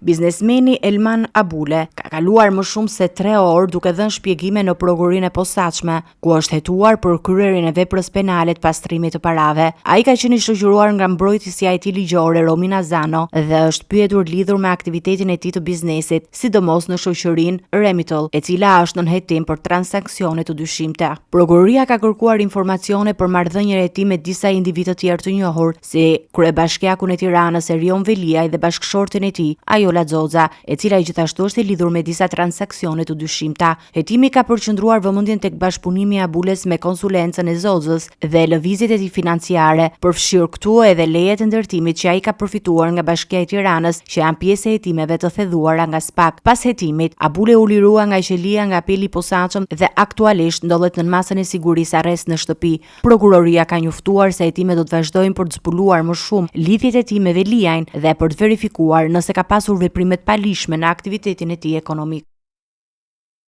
Biznesmeni Elman Abule ka kaluar më shumë se 3 orë duke dhënë shpjegime në prokurinë e posaçme, ku është hetuar për kryerjen e veprës penale të pastrimit të parave. Ai ka qenë i shoqëruar nga mbrojtësja e tij ligjore Romina Zano dhe është pyetur lidhur me aktivitetin e tij të biznesit, sidomos në shoqërinë Remitol, e cila është nën hetim për transaksione të dyshimta. Prokuroria ka kërkuar informacione për marrëdhënien e tij me disa individë të tjerë të njohur, si kryebashkiakun e Tiranës Erion Veliaj dhe bashkëshorten e tij, Ajola Xoxa, e cila gjithashtu është e lidhur me disa transaksione të dyshimta. Hetimi ka përqendruar vëmendjen tek bashkëpunimi i Abules me konsulencën e Xoxës dhe lëvizjet e tij financiare, përfshirë këtu edhe lejet e ndërtimit që ai ka përfituar nga Bashkia e Tiranës, që janë pjesë e hetimeve të thedhuara nga SPAK. Pas hetimit, Abule u lirua nga qelia nga apeli i posaçëm dhe aktualisht ndodhet në masën e sigurisë arrest në shtëpi. Prokuroria ka njoftuar se hetimet do të vazhdojnë për të zbuluar më shumë lidhjet e tij me Veliajin dhe për të verifikuar nëse ka pasur veprime të palishme në aktivitetin e tij ekonomik.